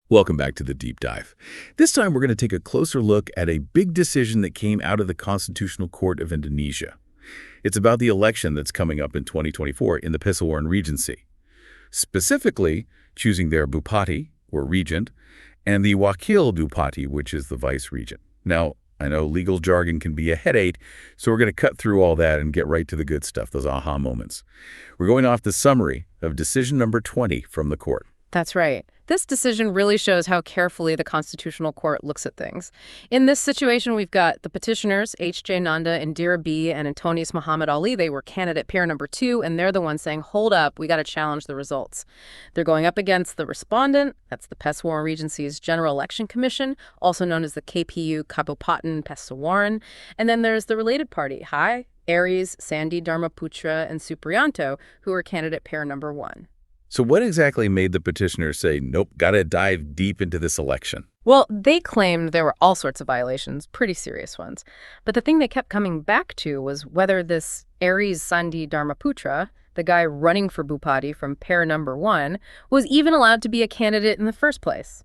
Welcome back to the Deep Dive. This time we're going to take a closer look at a big decision that came out of the Constitutional Court of Indonesia. It's about the election that's coming up in 2024 in the Pesawaran Regency. Specifically, choosing their Bupati, or regent, and the Wakil Bupati, which is the vice regent. Now, I know legal jargon can be a headache, so we're going to cut through all that and get right to the good stuff, those aha moments. We're going off the summary of decision number 20 from the court. That's right. This decision really shows how carefully the Constitutional Court looks at things. In this situation, we've got the petitioners, H.J. Nanda, Indira B., and Antonius Muhammad Ali. They were candidate pair number 2, and they're the ones saying, hold up, we got to challenge the results. They're going up against the respondent, that's the Pesawaran Regency's General Election Commission, also known as the KPU Kabupaten Pesawaran. And then there's the related party, Aries, Sandi Dharmaputra, and Supriyanto, who are candidate pair number 1. So what exactly made the petitioners say, nope, gotta dive deep into this election? Well, they claimed there were all sorts of violations, pretty serious ones. But the thing they kept coming back to was whether this Aries Sandi Dharmaputra, the guy running for Bupati from pair number 1, was even allowed to be a candidate in the first place.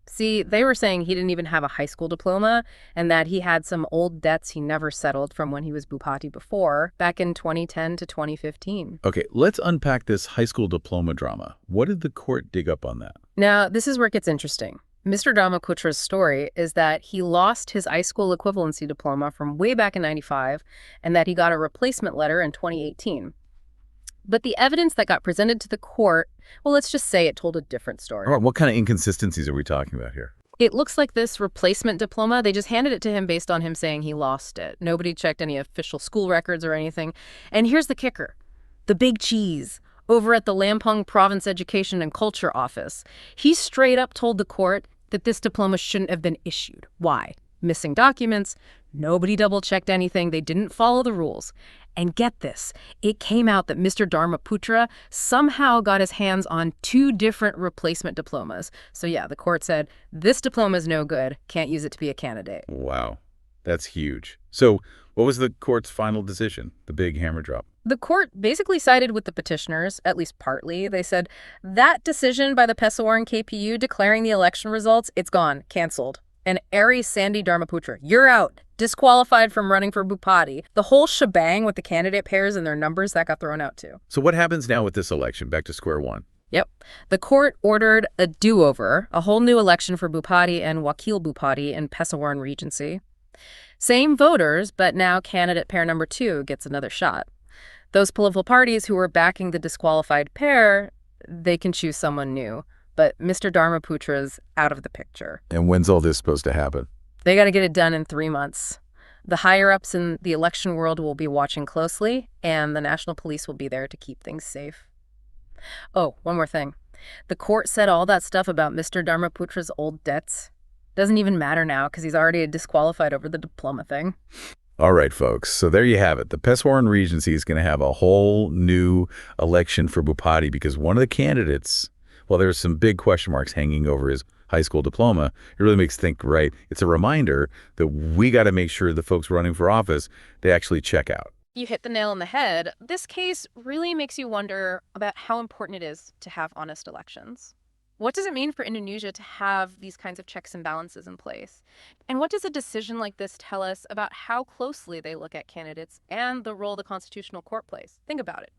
See, they were saying he didn't even have a high school diploma and that he had some old debts he never settled from when he was Bupati before, back in 2010 to 2015. Okay, let's unpack this high school diploma drama. What did the court dig up on that? Now, this is where it gets interesting. Mr. Dharmaputra's story is that he lost his high school equivalency diploma from way back in 95 and that he got a replacement letter in 2018. But the evidence that got presented to the court, well, let's just say it told a different story. All right, what kind of inconsistencies are we talking about here? It looks like this replacement diploma, they just handed it to him based on him saying he lost it. Nobody checked any official school records or anything. And here's the kicker, the big cheese. Over at the Lampung Province Education and Culture Office, he straight up told the court that this diploma shouldn't have been issued. Why? Missing documents, nobody double-checked anything, they didn't follow the rules. And get this, it came out that Mr. Dharmaputra somehow got his hands on 2 different replacement diplomas. So yeah, the court said, this diploma is no good, can't use it to be a candidate. Wow, that's huge. So what was the court's final decision, the big hammer drop? The court basically sided with the petitioners, at least partly. They said that decision by the Pesawaran KPU declaring the election results, it's gone, canceled. And Aries Sandi Dharmaputra, you're out, disqualified from running for Bupati. The whole shebang with the candidate pairs and their numbers, that got thrown out too. So what happens now with this election? Back to square one. Yep. The court ordered a do-over, a whole new election for Bupati and Wakil Bupati in Pesawaran Regency. Same voters, but now candidate pair number 2 gets another shot. Those political parties who were backing the disqualified pair, they can choose someone new. But Mr. Dharmaputra's out of the picture. And when's all this supposed to happen? They got to get it done in 3 months. The higher-ups in the election world will be watching closely, and the national police will be there to keep things safe. Oh, one more thing. The court said all that stuff about Mr. Dharmaputra's old debts doesn't even matter now because he's already disqualified over the diploma thing. All right, folks. So there you have it. The Pesawaran Regency is going to have a whole new election for Bupati because one of the candidates, well, there's some big question marks hanging over his high school diploma. It really makes think, right? It's a reminder that we got to make sure the folks running for office, they actually check out. You hit the nail on the head. This case really makes you wonder about how important it is to have honest elections. What does it mean for Indonesia to have these kinds of checks and balances in place? And what does a decision like this tell us about how closely they look at candidates and the role the Constitutional Court plays? Think about it.